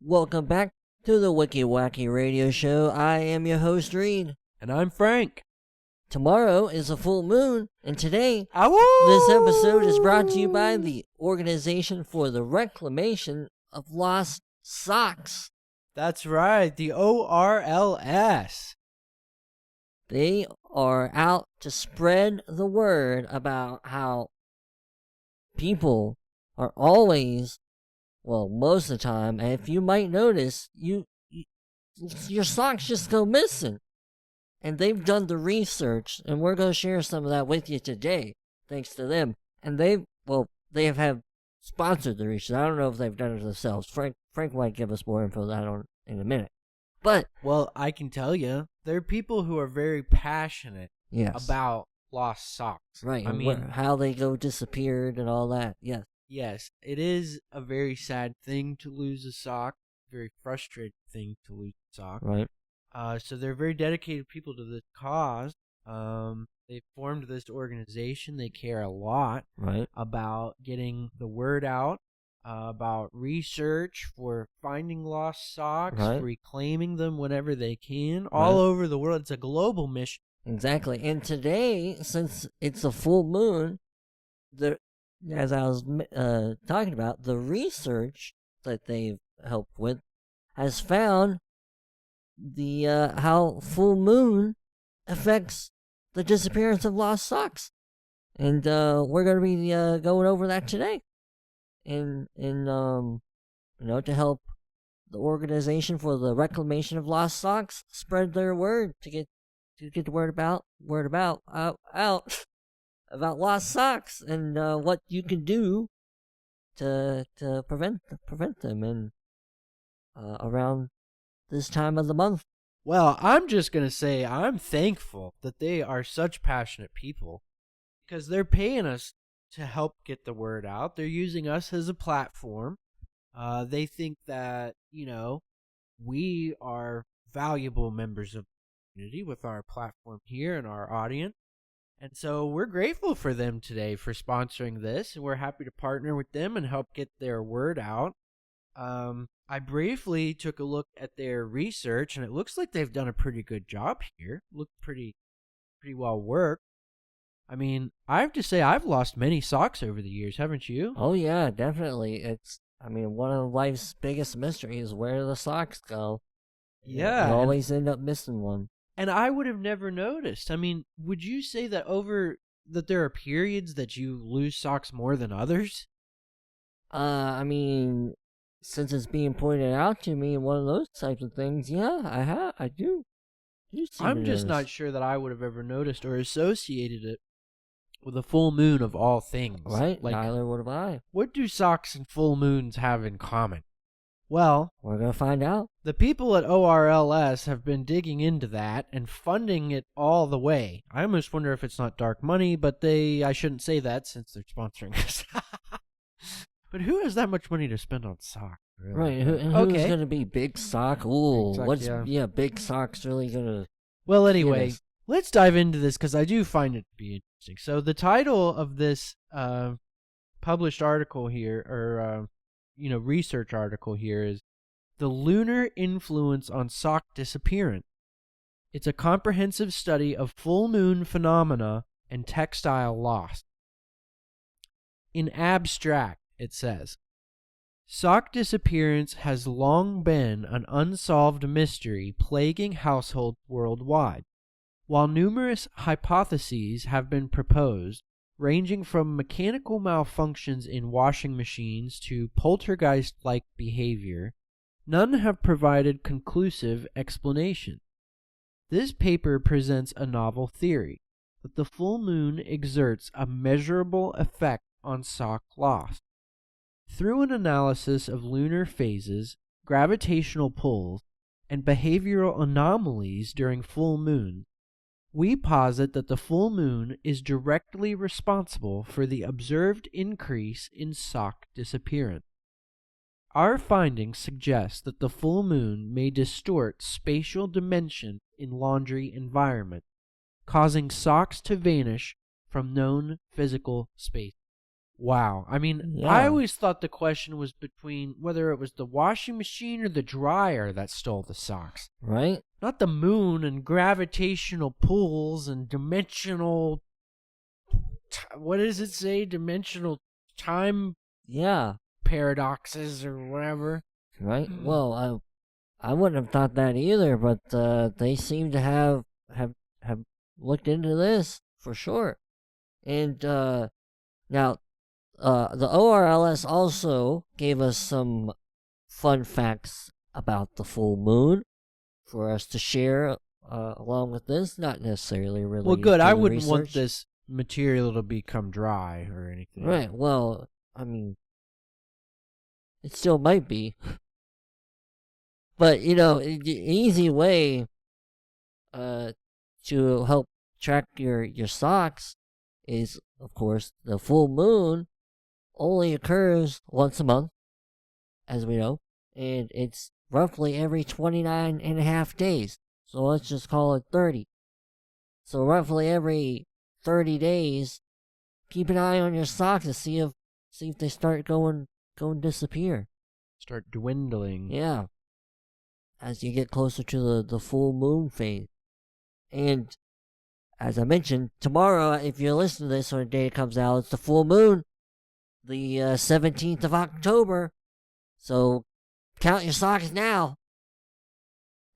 Welcome back to the Wicky Wacky Radio Show. I am your host, Reid. And I'm Frank. Tomorrow is a full moon, and today, Ow! this episode is brought to you by the Organization for the Reclamation of Lost Socks. That's right, the ORLS. They are out to spread the word about how people are always, well, most of the time, and if you might notice, your socks just go missing. And they've done the research, and we're going to share some of that with you today, thanks to them. And they have sponsored the research. I don't know if they've done it themselves. Frank might give us more info on that in a minute. But, well, I can tell you, there are people who are very passionate about lost socks. Right, I mean, how they go disappeared and all that, yes. Yes, it is a very sad thing to lose a sock, very frustrating thing to lose a sock. Right. So they're very dedicated people to this cause. They formed this organization. They care a lot about getting the word out, about research for finding lost socks, reclaiming them whenever they can, all over the world. It's a global mission. Exactly. And today, since it's a full moon, as I was talking about, the research that they've helped with has found how full moon affects the disappearance of lost socks, and we're going to be going over that today, and to help the Organization for the Reclamation of Lost Socks spread their word to get the word about out about lost socks and what you can do to prevent them and around this time of the month. Well, I'm just going to say I'm thankful that they are such passionate people because they're paying us to help get the word out. They're using us as a platform. They think that, we are valuable members of the community with our platform here and our audience. And so we're grateful for them today for sponsoring this, and we're happy to partner with them and help get their word out. I briefly took a look at their research, and it looks like they've done a pretty good job here. Looked pretty well worked. I mean, I have to say I've lost many socks over the years, haven't you? Oh yeah, definitely. One of life's biggest mysteries is where the socks go. Yeah. You always end up missing one. And I would have never noticed. I mean, would you say that there are periods that you lose socks more than others? Since it's being pointed out to me in one of those types of things, yeah, I do. I'm just not sure that I would have ever noticed or associated it with a full moon of all things. Right, neither would have I. What do socks and full moons have in common? Well, we're going to find out. The people at ORLS have been digging into that and funding it all the way. I almost wonder if it's not dark money, but I shouldn't say that since they're sponsoring us. But who has that much money to spend on socks? Really? Right, who's going to be Big Sock? Ooh, Big Sock's really going to... Well, anyway, let's dive into this because I do find it to be interesting. So the title of this published article here, or research article here, is The Lunar Influence on Sock Disappearance. It's a comprehensive study of full moon phenomena and textile loss. In abstract, it says, sock disappearance has long been an unsolved mystery plaguing households worldwide. While numerous hypotheses have been proposed, ranging from mechanical malfunctions in washing machines to poltergeist-like behavior, none have provided conclusive explanation. This paper presents a novel theory that the full moon exerts a measurable effect on sock loss. Through an analysis of lunar phases, gravitational pulls, and behavioral anomalies during full moons, we posit that the full moon is directly responsible for the observed increase in sock disappearance. Our findings suggest that the full moon may distort spatial dimension in laundry environments, causing socks to vanish from known physical space. Wow. I mean, Yeah. I always thought the question was between whether it was the washing machine or the dryer that stole the socks. Right? Not the moon and gravitational pulls and dimensional... what does it say? Dimensional time Yeah. paradoxes or whatever. Right? Well, I wouldn't have thought that either, but they seem to have looked into this for sure. And now, the ORLS also gave us some fun facts about the full moon for us to share along with this. Not necessarily related. Well, good. To I the wouldn't want research. this material to become dry or anything. Right. Well, I mean, it still might be. But, an easy way to help track your socks is, of course, the full moon only occurs once a month, as we know, and it's roughly every 29 and a half days. So let's just call it 30. So roughly every 30 days, keep an eye on your socks to see if they start going disappear. Start dwindling. Yeah. As you get closer to the full moon phase. And as I mentioned, tomorrow, if you're listening to this on the day it comes out, it's the full moon, the 17th of October. So count your socks now.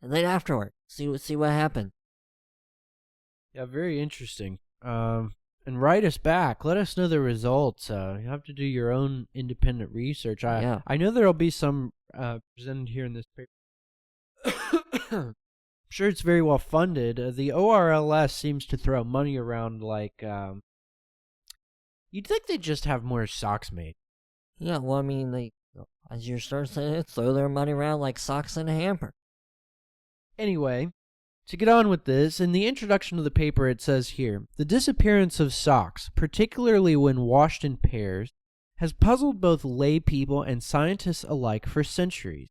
And then afterward, see what happens. Yeah, very interesting. And write us back. Let us know the results. You have to do your own independent research. I know there'll be some presented here in this paper. I'm sure it's very well funded. The ORLS seems to throw money around like... you'd think they'd just have more socks made. Yeah, well, I mean, they, as you start saying it, throw their money around like socks in a hamper. Anyway, to get on with this, in the introduction to the paper it says here, the disappearance of socks, particularly when washed in pairs, has puzzled both lay people and scientists alike for centuries.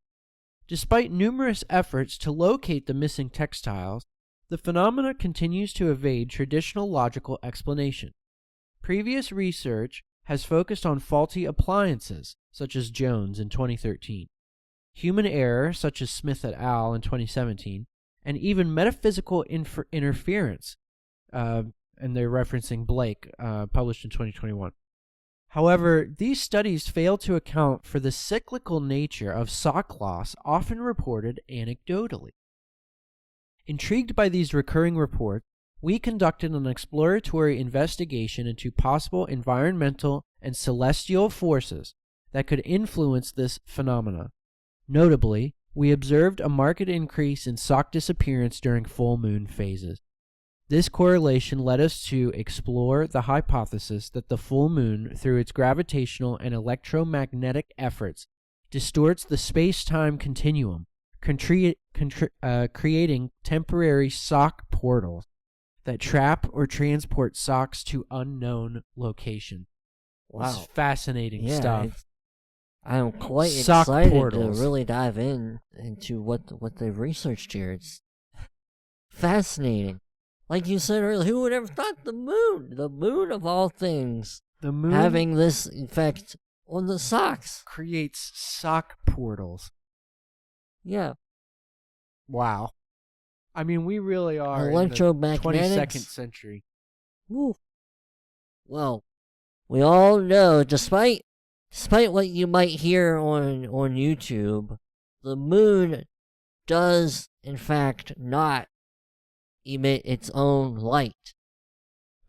Despite numerous efforts to locate the missing textiles, the phenomena continues to evade traditional logical explanation. Previous research has focused on faulty appliances, such as Jones in 2013, human error, such as Smith et al. In 2017, and even metaphysical interference, and they're referencing Blake, published in 2021. However, these studies fail to account for the cyclical nature of sock loss often reported anecdotally. Intrigued by these recurring reports, we conducted an exploratory investigation into possible environmental and celestial forces that could influence this phenomena. Notably, we observed a marked increase in sock disappearance during full moon phases. This correlation led us to explore the hypothesis that the full moon, through its gravitational and electromagnetic efforts, distorts the space-time continuum, creating temporary sock portals that trap or transport socks to unknown location. Wow. This is fascinating stuff. I'm quite Sock excited portals. to really dive into what they've researched here. It's fascinating. Like you said earlier, who would ever thought the moon of all things, The moon having this effect on the socks? creates sock portals. Yeah. Wow. I mean, we really are in the Electromagnetics. 22nd century. Woo. Well, we all know, despite what you might hear on YouTube, the moon does, in fact, not emit its own light.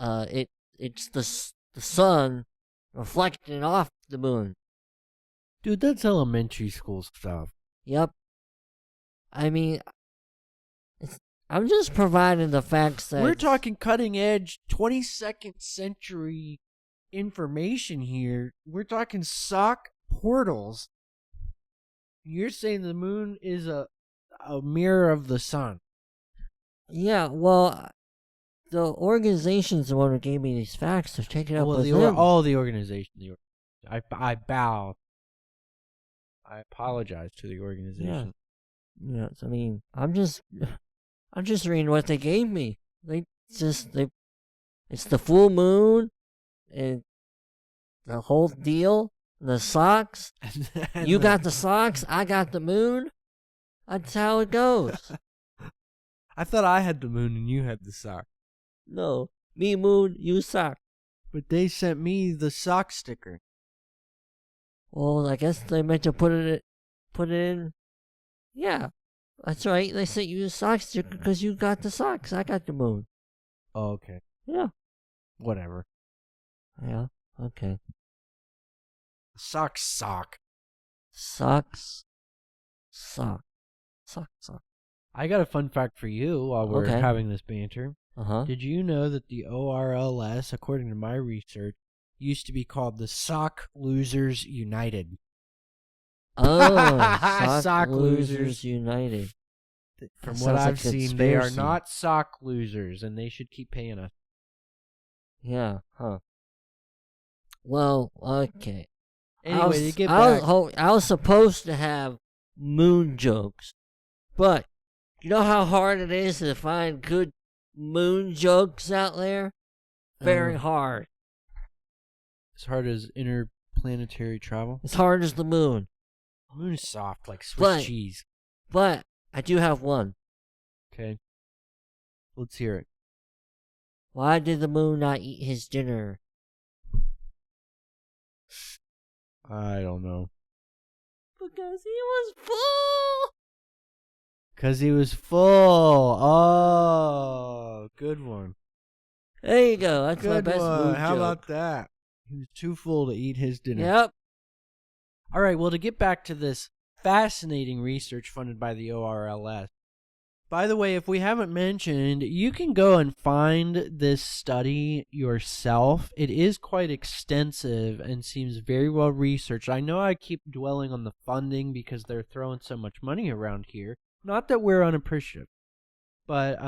It's the sun reflecting off the moon. Dude, that's elementary school stuff. Yep. I mean, I'm just providing the facts that... We're talking cutting edge 22nd century information here. We're talking sock portals. You're saying the moon is a mirror of the sun. Yeah, well, the organization's the one who gave me these facts. They're taking up with them. The organization. I bow. I apologize to the organization. Yeah, I mean, I'm just reading what they gave me. It's the full moon, and the whole deal, the socks. You got the socks, I got the moon. That's how it goes. I thought I had the moon and you had the sock. No, me moon, you sock. But they sent me the sock sticker. Well, I guess they meant to put it in. Yeah, that's right. They sent you the sock sticker because you got the socks. I got the moon. Oh, okay. Yeah. Whatever. Yeah, okay. Sock. Socks. Sock. I got a fun fact for you while we're Okay. having this banter. Uh-huh. Did you know that the ORLS, according to my research, used to be called the Sock Losers United? Oh, Sock Losers Losers. United. From That what sounds like I've seen, they are conspiracy. not sock losers, and they should keep paying us. Yeah, huh. Well, okay. Anyway, to get I back... was supposed to have moon jokes, but you know how hard it is to find good moon jokes out there? Very hard. As hard as interplanetary travel? As hard as the moon. The moon is soft, like Swiss cheese. But I do have one. Okay. Let's hear it. Why did the moon not eat his dinner? I don't know. Because he was full. Because he was full. Oh, good one. There you go. That's my Good best one. moon How joke. about that? He was too full to eat his dinner. Yep. All right, well, to get back to this fascinating research funded by the ORLS. By the way, if we haven't mentioned, you can go and find this study yourself. It is quite extensive and seems very well researched. I know I keep dwelling on the funding because they're throwing so much money around here. Not that we're unappreciative, but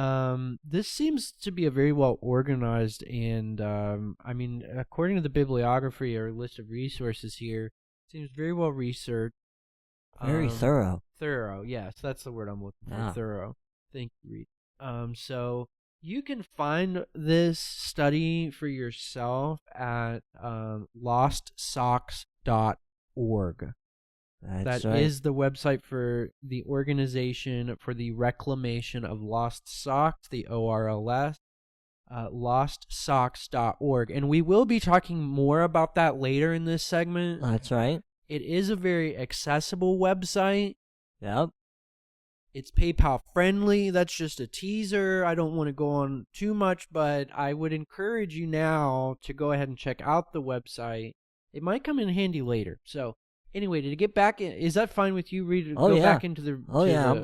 this seems to be a very well organized and, I mean, according to the bibliography or list of resources here, it seems very well researched. Very thorough. Thorough, yes, that's the word I'm looking for. Yeah. Thorough. Thank you, Reid. So you can find this study for yourself at lostsocks.org. That's That right. is the website for the Organization for the Reclamation of Lost Socks, the ORLS, lostsocks.org. And we will be talking more about that later in this segment. That's right. It is a very accessible website. Yep. It's PayPal friendly. That's just a teaser. I don't want to go on too much, but I would encourage you now to go ahead and check out the website. It might come in handy later. So, anyway, to get back in, is that fine with you, Reid? To go back into the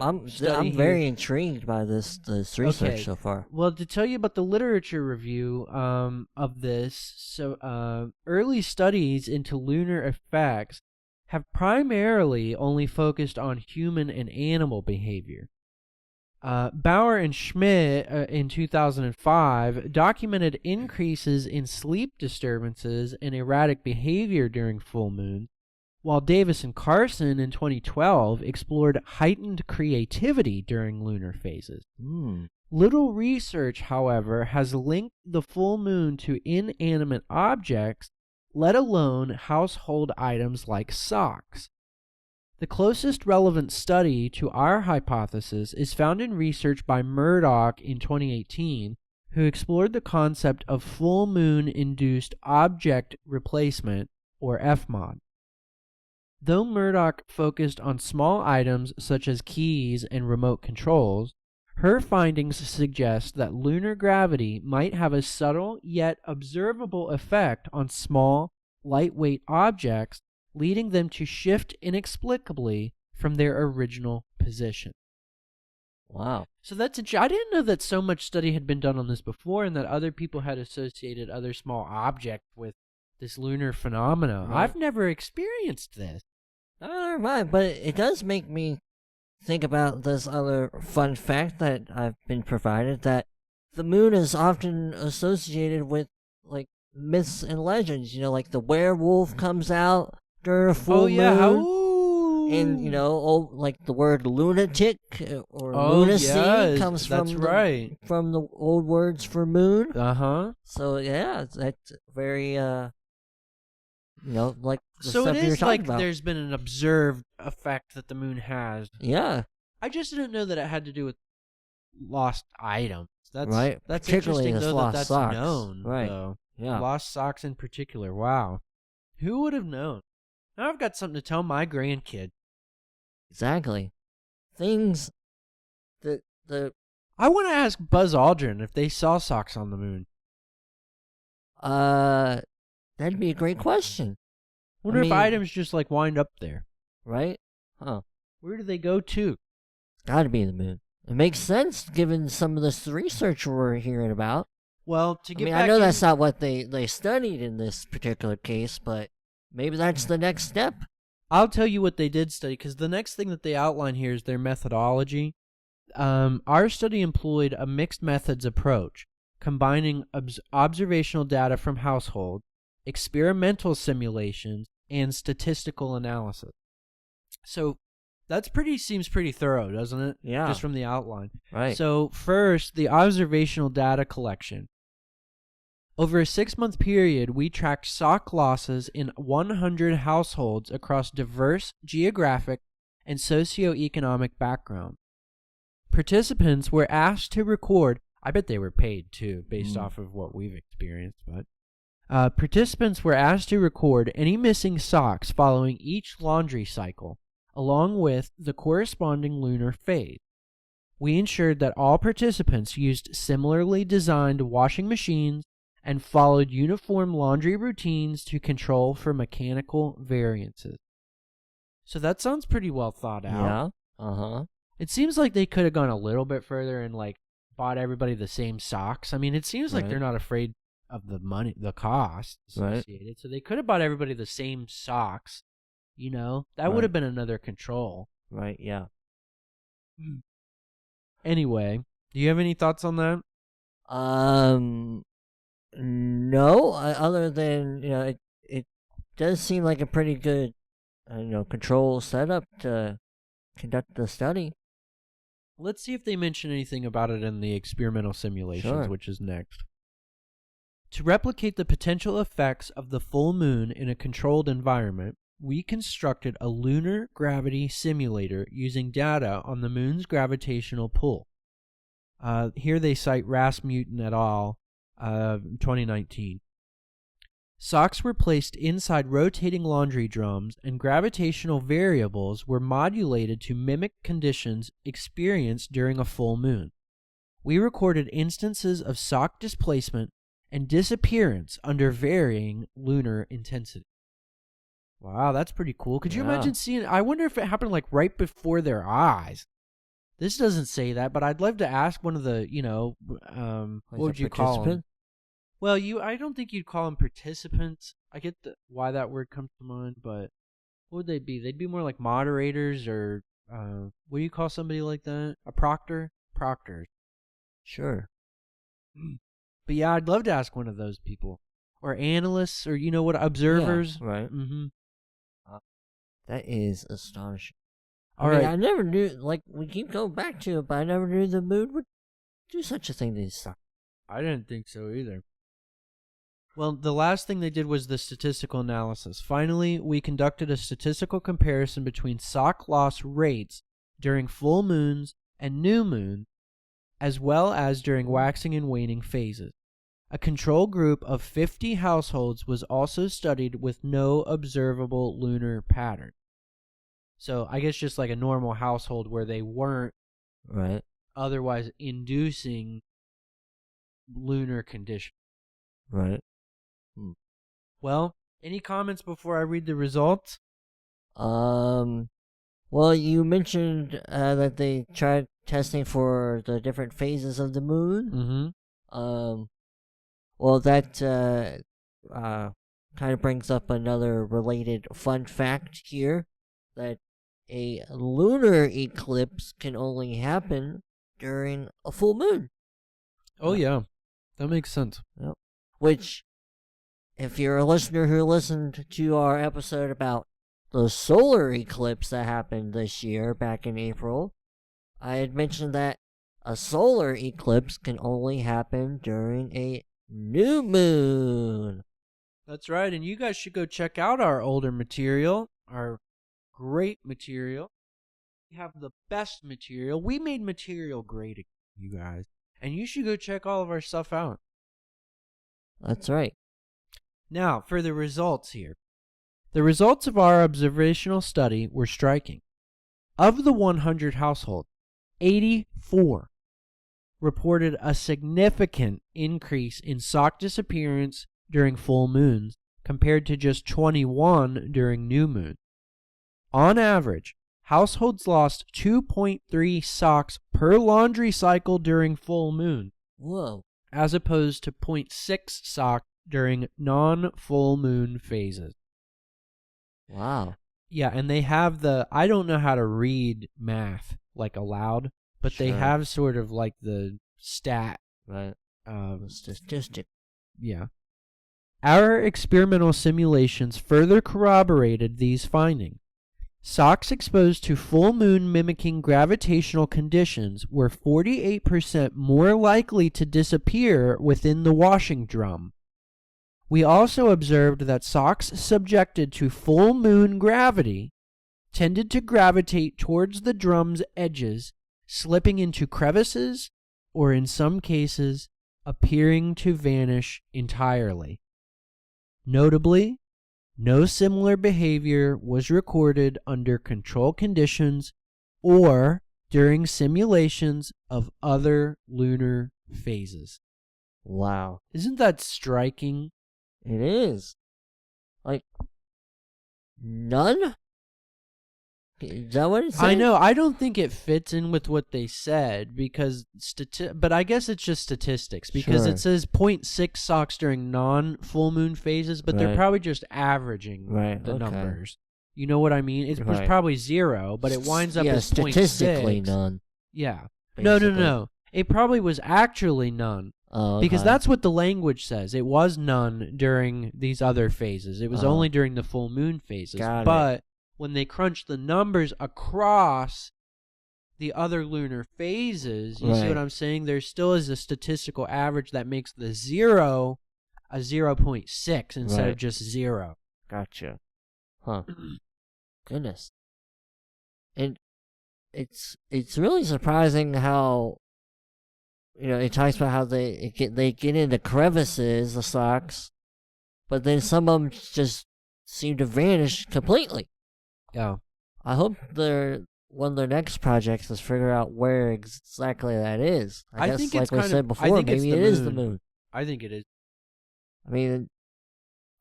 I'm study here? very intrigued by this research so far. Well, to tell you about the literature review of this, so early studies into lunar effects have primarily only focused on human and animal behavior. Bauer and Schmidt in 2005 documented increases in sleep disturbances and erratic behavior during full moon, while Davis and Carson in 2012 explored heightened creativity during lunar phases. Little research, however, has linked the full moon to inanimate objects, let alone household items like socks. The closest relevant study to our hypothesis is found in research by Murdoch in 2018, who explored the concept of full moon-induced object replacement, or FMOD. Though Murdoch focused on small items such as keys and remote controls, her findings suggest that lunar gravity might have a subtle yet observable effect on small, lightweight objects, leading them to shift inexplicably from their original position. Wow. So that's I didn't know that so much study had been done on this before and that other people had associated other small objects with this lunar phenomena. Right. I've never experienced this. Never mind, but it does make me think about this other fun fact that I've been provided, that the moon is often associated with, like, myths and legends. You know, like the werewolf comes out during a full moon. And, you know, like the word lunatic or lunacy comes from from the old words for moon. Uh-huh. So, yeah, that's very like the So stuff it you were is talking like about. there's been an observed effect that the moon has. Yeah, I just didn't know that it had to do with lost items. right. That's Particularly interesting this though lost that's socks. known. Right. Though. Yeah. Lost socks in particular. Wow. Who would have known? Now I've got something to tell my grandkid. Exactly. Things that I want to ask Buzz Aldrin if they saw socks on the moon. that'd be a great question. Wonder if items just like wind up there. Right? Huh. Where do they go to? It's gotta be the moon. It makes sense given some of this research we're hearing about. Well, to get back I know that's not what they studied in this particular case, but maybe that's the next step. I'll tell you what they did study, because the next thing that they outline here is their methodology. Our study employed a mixed methods approach, combining observational data from households, experimental simulations, and statistical analysis. So that seems pretty thorough, doesn't it? Yeah. Just from the outline. Right. So first, the observational data collection. Over a 6-month period, we tracked sock losses in 100 households across diverse geographic and socioeconomic backgrounds. Participants were asked to record, I bet they were paid too, based off of what we've experienced, but participants were asked to record any missing socks following each laundry cycle, along with the corresponding lunar phase. We ensured that all participants used similarly designed washing machines and followed uniform laundry routines to control for mechanical variances. So that sounds pretty well thought out. Yeah. Uh-huh. It seems like they could have gone a little bit further and like bought everybody the same socks. I mean, it seems like they're not afraid of the money, the cost associated. Right. So they could have bought everybody the same socks. That would have been another control. Right, yeah. Anyway, do you have any thoughts on that? No, other than, it does seem like a pretty good, control setup to conduct the study. Let's see if they mention anything about it in the experimental simulations, which is next. To replicate the potential effects of the full moon in a controlled environment, we constructed a lunar gravity simulator using data on the moon's gravitational pull. Here they cite Rasmussen et al. 2019. Socks were placed inside rotating laundry drums, and gravitational variables were modulated to mimic conditions experienced during a full moon. We recorded instances of sock displacement and disappearance under varying lunar intensity. Wow, that's pretty cool. Could you imagine seeing it? I wonder if it happened like right before their eyes. This doesn't say that, but I'd love to ask one of the, what would you call them? Well, I don't think you'd call them participants. I get why that word comes to mind, but what would they be? They'd be more like moderators, or what do you call somebody like that? A proctor? Proctors. Sure. But yeah, I'd love to ask one of those people. Or analysts, or observers. Yeah, right. Mm-hmm. That is astonishing. All right. I never knew, we keep going back to it, but I never knew the moon would do such a thing to these socks. I didn't think so either. Well, the last thing they did was the statistical analysis. Finally, we conducted a statistical comparison between sock loss rates during full moons and new moons, as well as during waxing and waning phases. A control group of 50 households was also studied with no observable lunar pattern. So I guess just like a normal household where they weren't otherwise inducing lunar condition. Right. Well, any comments before I read the results? Well, you mentioned that they tried testing for the different phases of the moon. Mm-hmm. Well, that kind of brings up another related fun fact here, that a lunar eclipse can only happen during a full moon. Oh, yeah. That makes sense. Yep. Which, if you're a listener who listened to our episode about the solar eclipse that happened this year, back in April, I had mentioned that a solar eclipse can only happen during a new moon. That's right, and you guys should go check out our older material, our great material. We have the best material. We made material great, you guys. And you should go check all of our stuff out. That's right. Now, for the results here. The results of our observational study were striking. Of the 100 households, 84 reported a significant increase in sock disappearance during full moons compared to just 21 during new moons. On average, households lost 2.3 socks per laundry cycle during full moon. Whoa. As opposed to 0.6 socks during non-full moon phases. Wow. Yeah, and they have I don't know how to read math like aloud, but they have sort of like the stat. Right. Statistic. Yeah. Our experimental simulations further corroborated these findings. Socks exposed to full moon mimicking gravitational conditions were 48% more likely to disappear within the washing drum. We also observed that socks subjected to full moon gravity tended to gravitate towards the drum's edges, slipping into crevices, or in some cases, appearing to vanish entirely. Notably, no similar behavior was recorded under control conditions or during simulations of other lunar phases. Wow. Isn't that striking? It is. Like, none? Is that what it said? I know. I don't think it fits in with what they said because but I guess it's just statistics because it says 0.6 socks during non-full moon phases, but they're probably just averaging the numbers. You know what I mean? It was probably 0, but it winds up as 0.6. Statistically none. Yeah. Basically. No. It probably was actually none. Oh, because that's what the language says. It was none during these other phases. It was only during the full moon phases. But when they crunch the numbers across the other lunar phases, you see what I'm saying? There still is a statistical average that makes the 0 a 0.6 instead of just 0. Gotcha. Huh. Goodness. And it's really surprising how, you know, it talks about how they get into crevices, the socks, but then some of them just seem to vanish completely. Yeah. I hope one of their next projects is figure out where exactly that is. I guess, think like it's we said before, maybe it is the moon. I think it is. I mean,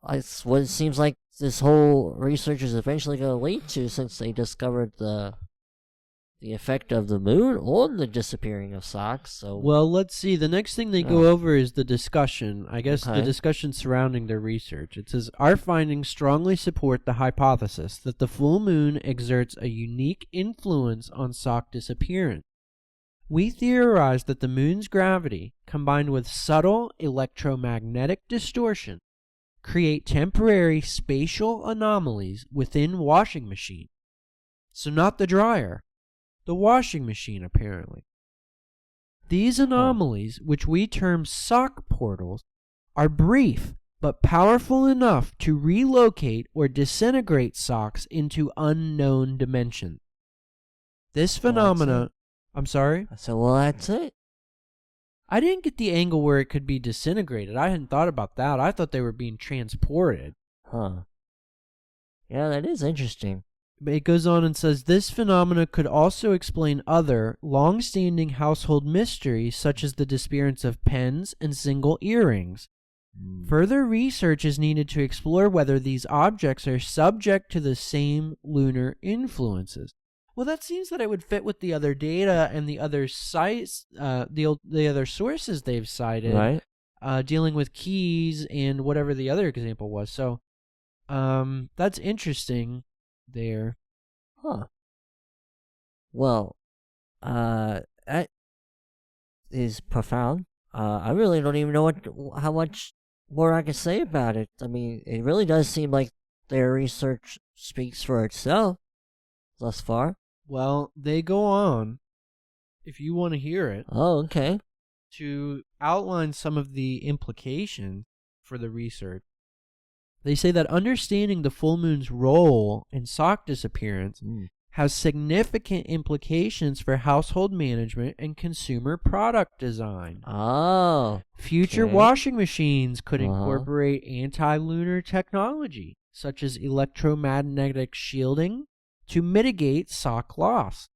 it's what it seems like this whole research is eventually going to lead to, since they discovered the effect of the moon on the disappearing of socks. So, well, let's see. The next thing they go over is the discussion. I guess the discussion surrounding their research. It says, our findings strongly support the hypothesis that the full moon exerts a unique influence on sock disappearance. We theorize that the moon's gravity, combined with subtle electromagnetic distortion, create temporary spatial anomalies within washing machines. So not the dryer, the washing machine, apparently. These anomalies, which we term sock portals, are brief but powerful enough to relocate or disintegrate socks into unknown dimensions. This phenomena... I'm sorry? So, well, that's it. I didn't get the angle where it could be disintegrated. I hadn't thought about that. I thought they were being transported. Huh. Yeah, that is interesting. It goes on and says, this phenomena could also explain other, long-standing household mysteries, such as the disappearance of pens and single earrings. Further research is needed to explore whether these objects are subject to the same lunar influences. Well, that seems that it would fit with the other data and the other sites, the other sources they've cited, dealing with keys and whatever the other example was. So, that's interesting there. Huh. Well, that is profound. I really don't even know how much more I can say about it. I mean, it really does seem like their research speaks for itself thus far. Well, they go on, if you want to hear it. Oh, okay. To outline some of the implications for the research. They say that understanding the full moon's role in sock disappearance has significant implications for household management and consumer product design. Oh. Future washing machines could incorporate anti-lunar technology, such as electromagnetic shielding, to mitigate sock loss.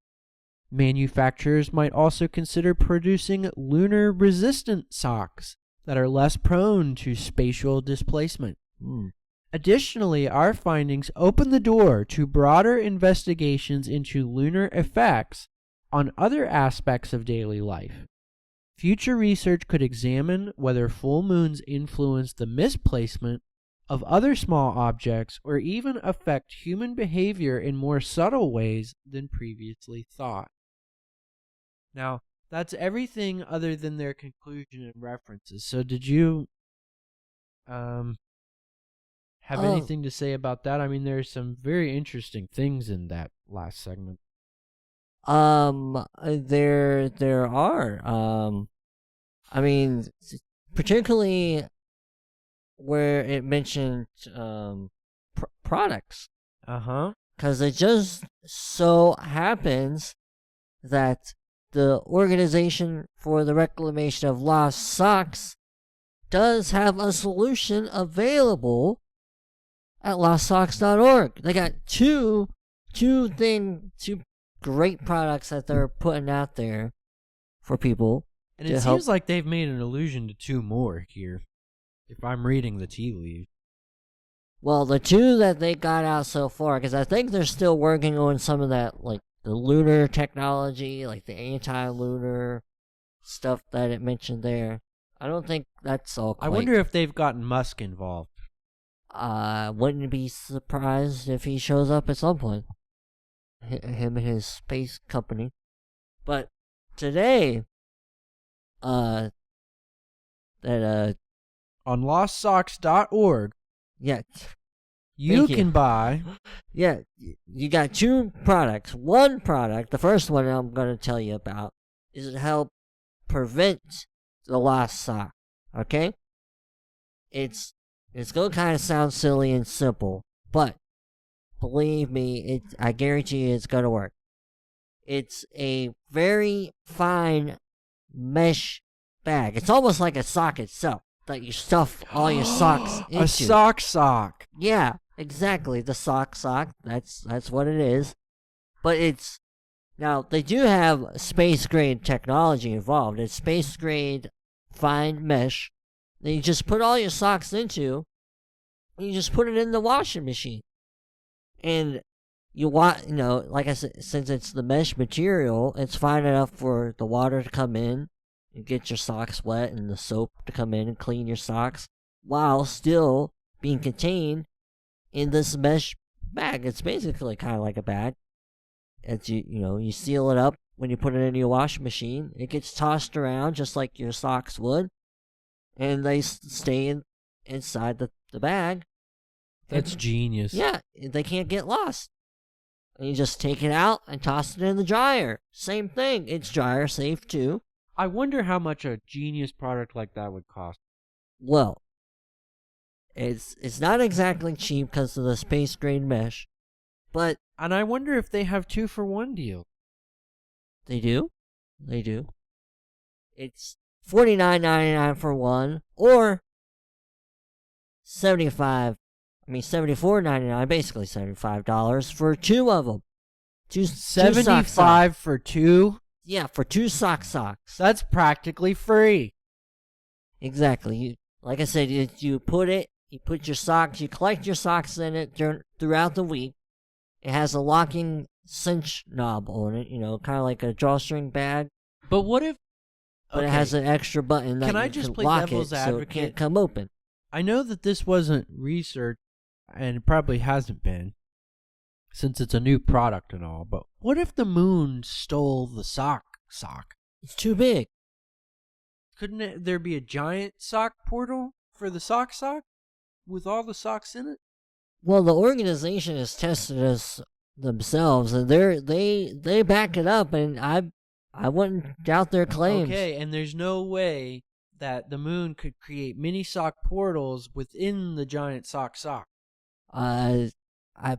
Manufacturers might also consider producing lunar-resistant socks that are less prone to spatial displacement. Additionally, our findings open the door to broader investigations into lunar effects on other aspects of daily life. Future research could examine whether full moons influence the misplacement of other small objects or even affect human behavior in more subtle ways than previously thought. Now, that's everything other than their conclusion and references. So did you have anything to say about that? I mean, there's some very interesting things in that last segment. There are. I mean, particularly where it mentioned products. Because it just so happens that the Organization for the Reclamation of Lost Socks does have a solution available at lostsocks.org. They got two great products that they're putting out there for people. And it seems like they've made an allusion to two more here, if I'm reading the tea leaves. Well, the two that they got out so far, because I think they're still working on some of that, like the lunar technology, like the anti-lunar stuff that it mentioned there. I don't think that's all quite... I wonder if they've gotten Musk involved. Wouldn't be surprised if he shows up at some point. Him and his space company. But today, on lostsocks.org, yeah, you can buy. Yeah, you got two products. One product, the first one I'm going to tell you about, is to help prevent the lost sock. Okay? It's going to kind of sound silly and simple, but believe me, I guarantee you it's going to work. It's a very fine mesh bag. It's almost like a sock itself that you stuff all your socks into. A sock. Yeah, exactly. The sock. That's what it is. But now they do have space grade technology involved. It's space grade fine mesh that you just put all your socks into, and you just put it in the washing machine. And like I said, since it's the mesh material, it's fine enough for the water to come in and get your socks wet and the soap to come in and clean your socks while still being contained in this mesh bag. It's basically kind of like a bag. As you seal it up when you put it into your washing machine. It gets tossed around just like your socks would, and they stay inside the bag. That's genius. Yeah, they can't get lost. And you just take it out and toss it in the dryer. Same thing. It's dryer safe too. I wonder how much a genius product like that would cost. Well, it's not exactly cheap because of the space grade mesh, but... And I wonder if they have 2-for-1 deal. They do? They do. It's $49.99 for one, or $74.99, basically $75 for two of them. $75 for two? Yeah, for two socks. That's practically free. Exactly. Like I said, you put your socks, you collect your socks in it throughout the week. It has a locking cinch knob on it, kind of like a drawstring bag. But what if... But it has an extra button that can lock devil's it advocate? so it can't come open. I know that this wasn't researched, and it probably hasn't been, since it's a new product and all, but what if the moon stole the sock? It's too big. Couldn't there be a giant sock portal for the sock with all the socks in it? Well, the organization has tested this themselves, and they back it up, and I wouldn't doubt their claims. Okay, and there's no way that the moon could create mini sock portals within the giant sock.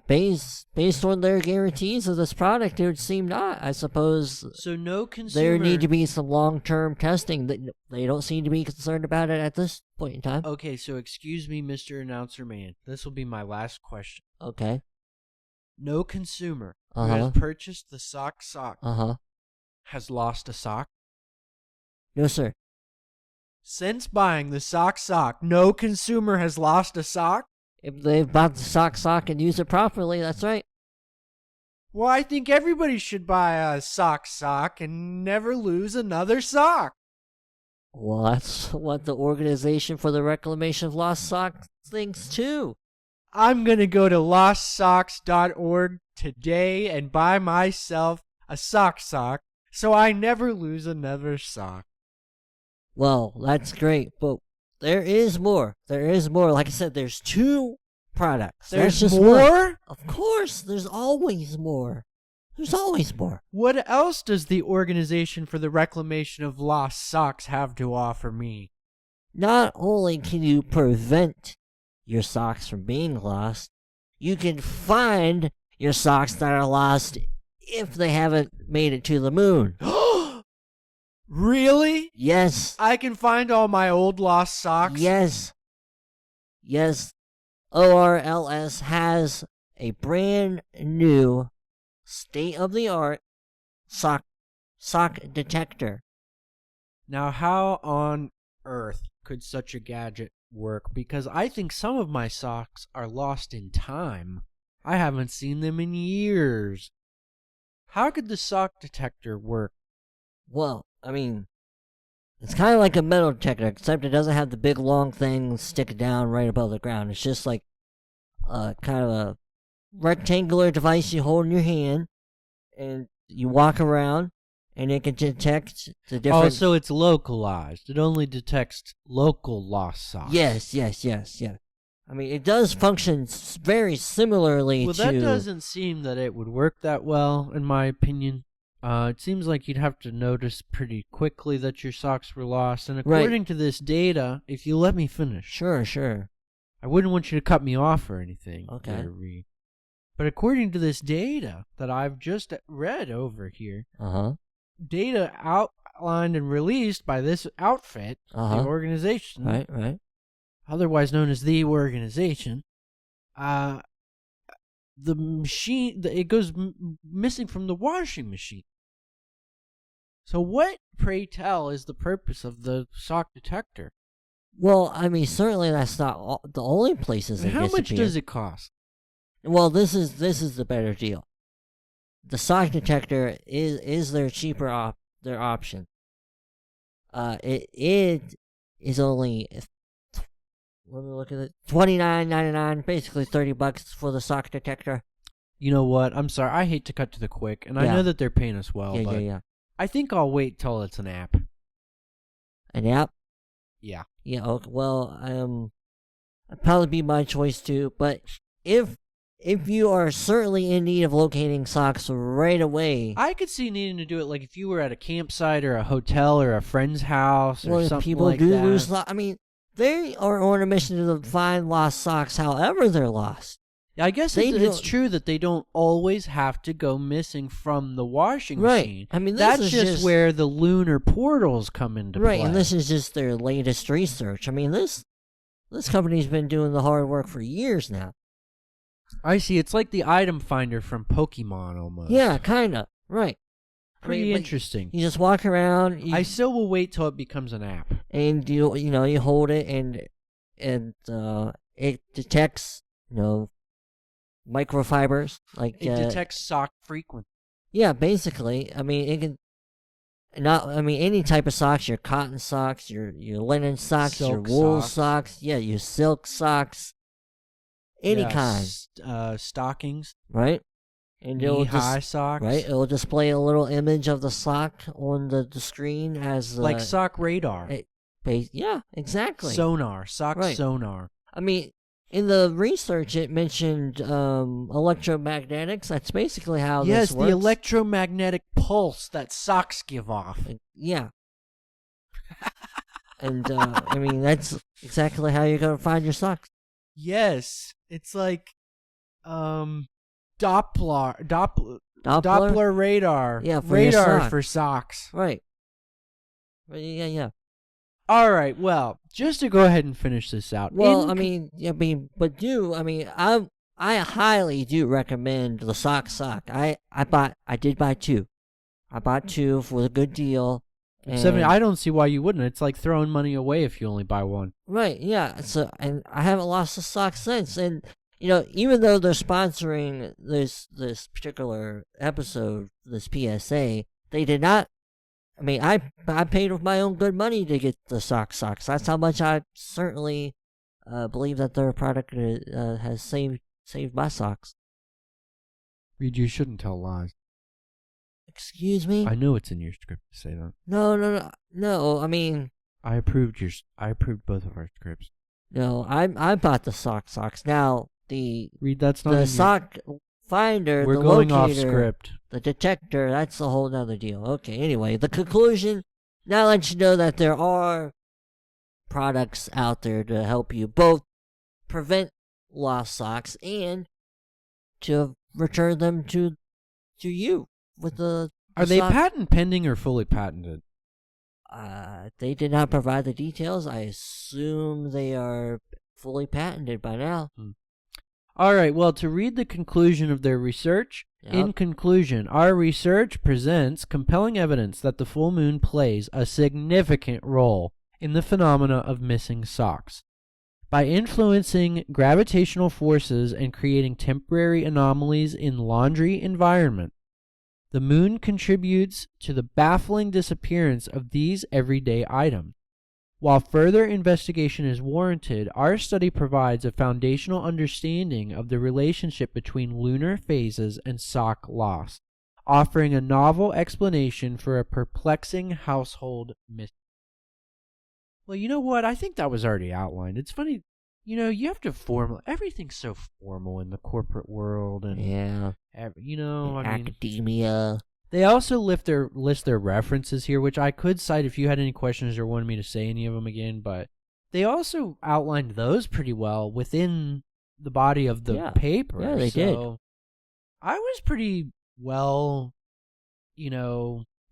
Based on their guarantees of this product, it would seem not. I suppose So no consumer. there need to be some long-term testing. They don't seem to be concerned about it at this point in time. Okay, so excuse me, Mr. Announcer Man. This will be my last question. Okay. No consumer who Uh-huh. has purchased the sock Uh-huh. has lost a sock. No, sir. Since buying the sock, no consumer has lost a sock? If they've bought the sock and use it properly, that's right. Well, I think everybody should buy a sock and never lose another sock. Well, that's what the Organization for the Reclamation of Lost Socks thinks, too. I'm going to go to lostsocks.org today and buy myself a sock so I never lose another sock. Well, that's great, but there is more. There is more. Like I said, there's 2 products. There's That's just more? one. Of course, there's always more. There's always more. What else does the Organization for the Reclamation of Lost Socks have to offer me? Not only can you prevent your socks from being lost, you can find your socks that are lost if they haven't made it to the moon. Really? Yes. I can find all my old lost socks? Yes. Yes. ORLS has a brand new state-of-the-art sock detector. Now, how on earth could such a gadget work? Because I think some of my socks are lost in time. I haven't seen them in years. How could the sock detector work? Well, I mean, it's kind of like a metal detector, except it doesn't have the big long thing stick down right above the ground. It's just like kind of a rectangular device you hold in your hand, and you walk around, and it can detect the different... Oh, so it's localized. It only detects local lost socks. Yes. I mean, it does function very similarly Well, to... that doesn't seem that it would work that well, in my opinion. It seems like you'd have to notice pretty quickly that your socks were lost. And according to this data, if you let me finish. Sure. I wouldn't want you to cut me off or anything. Okay. There, Reid. But according to this data that I've just read over here, data outlined and released by this outfit, the organization, right, otherwise known as the organization, the machine, it goes missing from the washing machine. So what, pray tell, is the purpose of the sock detector? Well, I mean, certainly that's not the only places they How disappear. much does it cost? Well, this is the better deal. The sock detector is their cheaper their option. It is only, let me look at it, $29.99, basically $30 for the sock detector. You know what? I'm sorry. I hate to cut to the quick, and I know that they're paying us well, but Yeah. I think I'll wait till it's an app. An app? Yeah. Yeah. Okay, well, it'd probably be my choice too. But if you are certainly in need of locating socks right away, I could see needing to do it like if you were at a campsite or a hotel or a friend's house or something people like do that. lose. I mean, they are on a mission to find lost socks, however they're lost. I guess it's true that they don't always have to go missing from the washing machine. I mean, that's just where the lunar portals come into play. Right, and this is just their latest research. I mean, this company's been doing the hard work for years now. I see. It's like the item finder from Pokemon almost. Yeah, kind of. Right. Pretty interesting. You just walk around. I still will wait till it becomes an app. And you hold it and it detects microfibers, like it detects sock frequency. Yeah, basically. I mean, it can any type of socks, your cotton socks, your linen socks, silk your wool socks, yeah, your silk socks, any kind. Stockings, right? And knee-high socks, right? It'll display a little image of the sock on the screen as like sock radar. Yeah, exactly. Sonar, sonar. I mean, in the research, it mentioned electromagnetics. That's basically how this works. Yes, the electromagnetic pulse that socks give off. Yeah. And I mean, that's exactly how you're gonna find your socks. Yes, it's like Doppler radar. Yeah, for radar your sock. for socks. Right. Yeah. All right. Well, just to go ahead and finish this out. Well, I highly do recommend the sock. I did buy two. I bought two for a good deal. I don't see why you wouldn't. It's like throwing money away if you only buy one. Right, yeah. So, and I haven't lost a sock since. And, even though they're sponsoring this particular episode, this PSA, they did not. I mean, I paid with my own good money to get the socks. That's how much I certainly believe that their product has saved my socks. Reid, you shouldn't tell lies. Excuse me? I know it's in your script to say that. No. I mean, I approved both of our scripts. No, I bought the socks. Now Reid, that's not the sock finder. We're the going locator, off script. The detector. That's a whole other deal. Okay. Anyway, the conclusion. Now let you know that there are products out there to help you both prevent lost socks and to return them to you with the. Are they patent pending or fully patented? They did not provide the details. I assume they are fully patented by now. All right, well, to read the conclusion of their research, in conclusion, our research presents compelling evidence that the full moon plays a significant role in the phenomena of missing socks. By influencing gravitational forces and creating temporary anomalies in laundry environment, the moon contributes to the baffling disappearance of these everyday items. While further investigation is warranted, our study provides a foundational understanding of the relationship between lunar phases and sock loss, offering a novel explanation for a perplexing household mystery. Well, you know what? I think that was already outlined. It's funny, you have to everything's so formal in the corporate world and academia. They also list their references here, which I could cite if you had any questions or wanted me to say any of them again, but they also outlined those pretty well within the body of the paper. Yeah, they did. I was pretty well,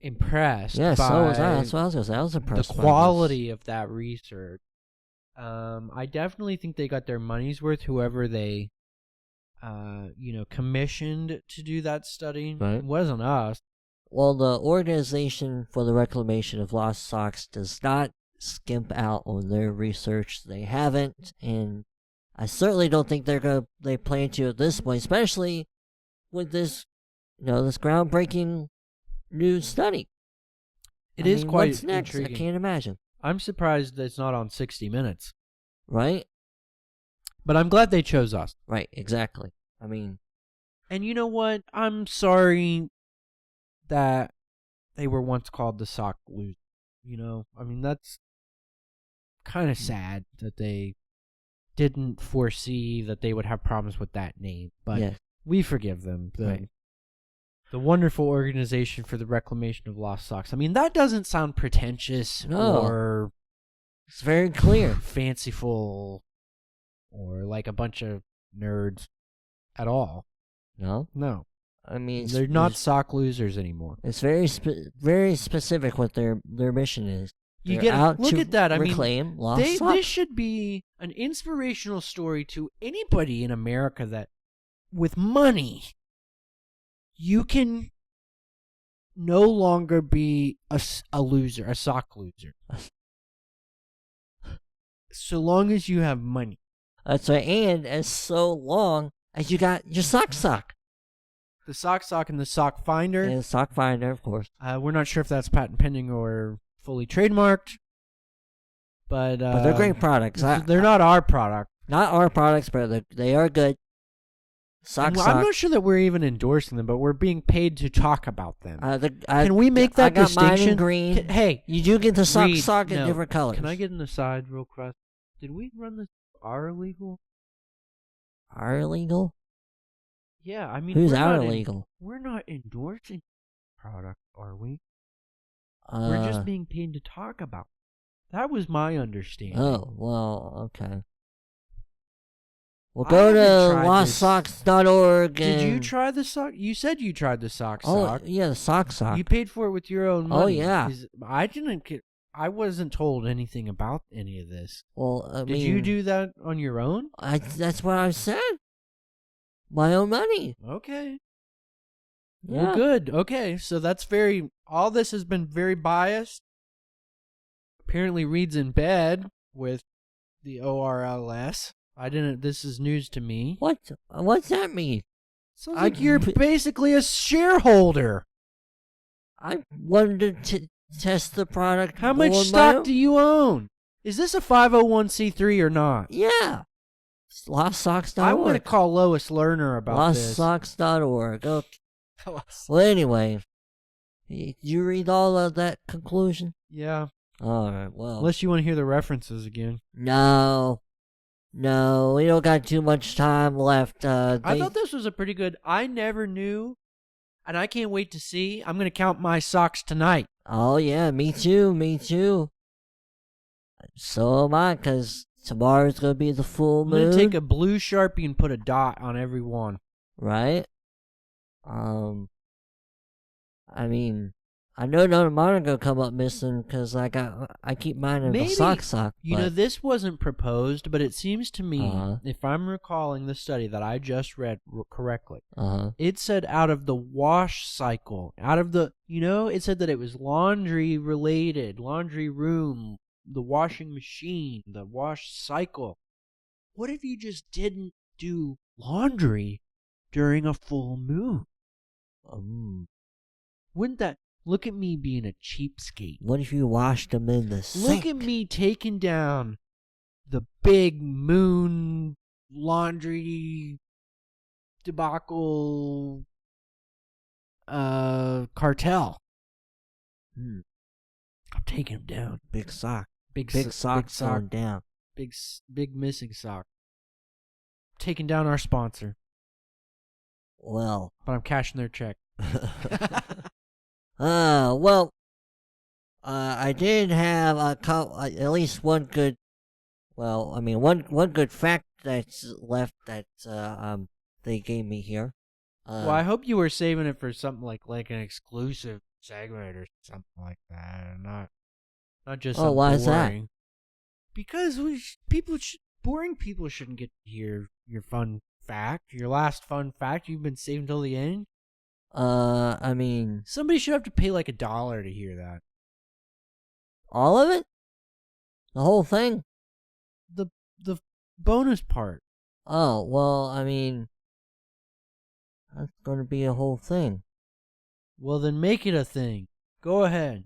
impressed by so was I. That's what I was going to say. I was impressed the quality of that research. I definitely think they got their money's worth, whoever they commissioned to do that study. Right. It wasn't us. Well, the Organization for the Reclamation of Lost Socks does not skimp out on their research. They haven't, and I certainly don't think they plan to at this point, especially with this, this groundbreaking new study. It is quite what's next? intriguing. I can't imagine. I'm surprised that it's not on 60 Minutes. Right? But I'm glad they chose us. Right, exactly. I mean... And you know what? I'm sorry that they were once called the sock losers. That's kind of sad that they didn't foresee that they would have problems with that name. But we forgive them. The wonderful Organization for the Reclamation of Lost Socks. That doesn't sound pretentious or... It's very clear. Fanciful or like a bunch of nerds at all. No? No. They're not sock losers anymore. It's very specific what their mission is. Look at that. Reclaim lost socks. This should be an inspirational story to anybody in America that with money you can no longer be a loser, a sock loser. So long as you have money. That's right, and as so long as you got your sock. The sock and the sock finder. And the sock finder, of course. We're not sure if that's patent pending or fully trademarked. But they're great products. They're not our product. Not our products, but they are good. I'm not sure that we're even endorsing them, but we're being paid to talk about them. Can we make that distinction? I got mine in green. Hey, you do get the sock in different colors. Can I get an aside real quick? Did we run this our legal? Our legal? Yeah, who's our legal? We're not endorsing product, are we? We're just being paid to talk about. That was my understanding. Oh, well, okay. Well, I go to haven't tried lostsocks.org. Did you try the sock? You said you tried the sock. Yeah, the sock. You paid for it with your own money. Oh, yeah. I wasn't told anything about any of this. Well, I mean... Did you do that on your own? That's what I said. My own money. Okay. Yeah. Well, good. Okay, so that's all this has been very biased. Apparently Reid's in bed with the ORLS. This is news to me. What's that mean? Sounds like you're basically a shareholder. I wanted to test the product. How much stock do you own? Is this a 501c3 or not? Yeah. LostSocks.org. I'm going to call Lois Lerner about this. LostSocks.org. Okay. Well, anyway, did you read all of that conclusion? Yeah. All right, well. Unless you want to hear the references again. No, we don't got too much time left. I thought this was a pretty good... I never knew, and I can't wait to see. I'm going to count my socks tonight. Oh, yeah, me too. So am I, because tomorrow's going to be the full moon. I'm going to take a blue Sharpie and put a dot on every one. Right? I mean, I know none of mine are going to come up missing because I keep mine in the sock. You know, this wasn't proposed, but it seems to me, if I'm recalling the study that I just read correctly, it said out of the wash cycle, it said that it was laundry related, laundry room, the washing machine, the wash cycle. What if you just didn't do laundry during a full moon? Wouldn't that... Look at me being a cheapskate. What if you washed them in the sink? Look at me taking down the big moon laundry debacle cartel. I'm taking them down. Big sock. Big sock sock going down. Big missing sock. Taking down our sponsor. Well. But I'm cashing their check. Well, I did have at least one good, one good fact that's left that, they gave me here. Well, I hope you were saving it for something like an exclusive segment or something like that, not just something why boring. is that? Because boring people shouldn't get to hear your fun fact, your last fun fact you've been saving till the end. Somebody should have to pay like $1 to hear that. All of it? The whole thing? The bonus part. Oh, well, that's going to be a whole thing. Well, then make it a thing. Go ahead.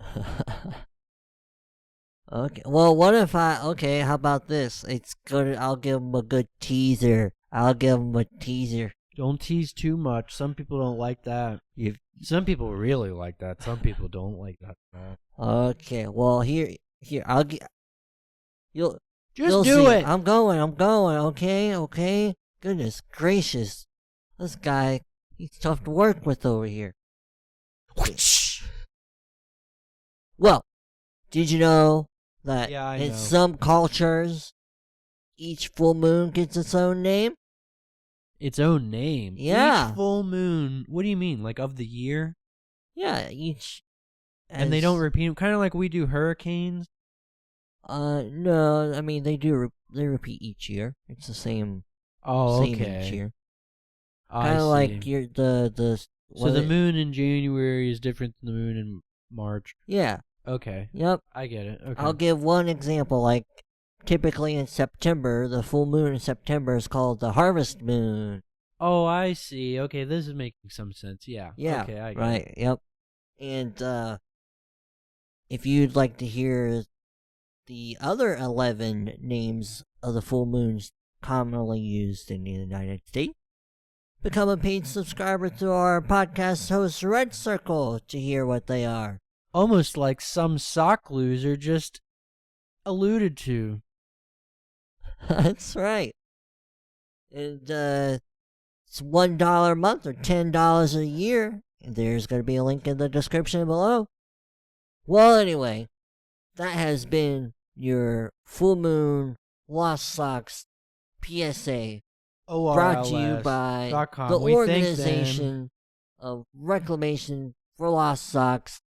Okay. Well, what if how about this? I'll give them a good teaser. Don't tease too much. Some people don't like that. Some people really like that. Some people don't like that. Okay. Well, here. You'll do see. it. I'm going. Okay. Goodness gracious, this guy, he's tough to work with over here. Well, did you know that in some cultures, each full moon gets its own name? Its own name? Yeah. Each full moon. What do you mean? Like of the year? Yeah, each. And they don't repeat them? Kind of like we do hurricanes? No, they repeat each year. It's the same. Same each year. Kind of like the. So the moon in January is different than the moon in March. Yeah. Okay. Yep. I get it. Okay. I'll give one example. Like, typically in September, the full moon in September is called the harvest moon. Oh, I see. Okay, this is making some sense. Yeah. Yeah. Okay, I get right. it. Yep. And if you'd like to hear the other 11 names of the full moons commonly used in the United States, become a paid subscriber to our podcast host Red Circle to hear what they are. Almost like some sock loser just alluded to. That's right. And it's $1 a month or $10 a year. And there's going to be a link in the description below. Well, anyway, that has been your full moon lost socks PSA ORLS. brought to you by the Organization of Reclamation for Lost Socks.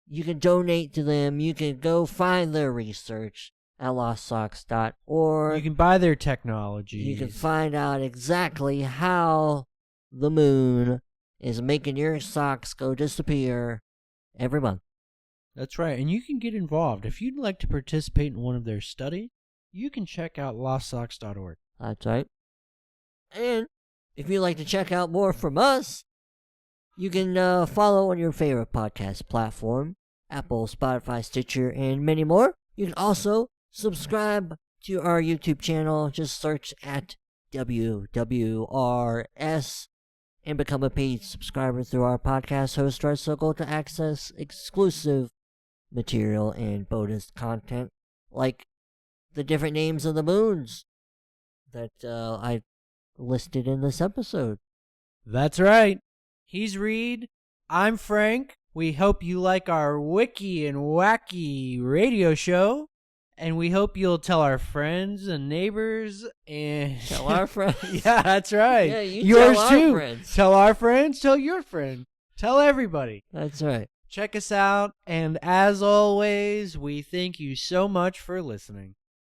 You can donate to them. You can go find their research at lostsocks.org. You can buy their technology. You can find out exactly how the moon is making your socks go disappear every month. That's right. And you can get involved. If you'd like to participate in one of their studies, you can check out lostsocks.org. That's right. And if you'd like to check out more from us, you can follow on your favorite podcast platform, Apple, Spotify, Stitcher, and many more. You can also subscribe to our YouTube channel. Just search at WWRS and become a paid subscriber through our podcast host Red Circle to access exclusive material and bonus content like the different names of the moons that I listed in this episode. That's right. He's Reid. I'm Frank. We hope you like our Wicky and Wacky radio show. And we hope you'll tell our friends and neighbors and... Tell our friends. Yeah, that's right. Yeah, you Yours tell too. Our friends. Tell our friends, tell your friend. Tell everybody. That's right. Check us out. And as always, we thank you so much for listening.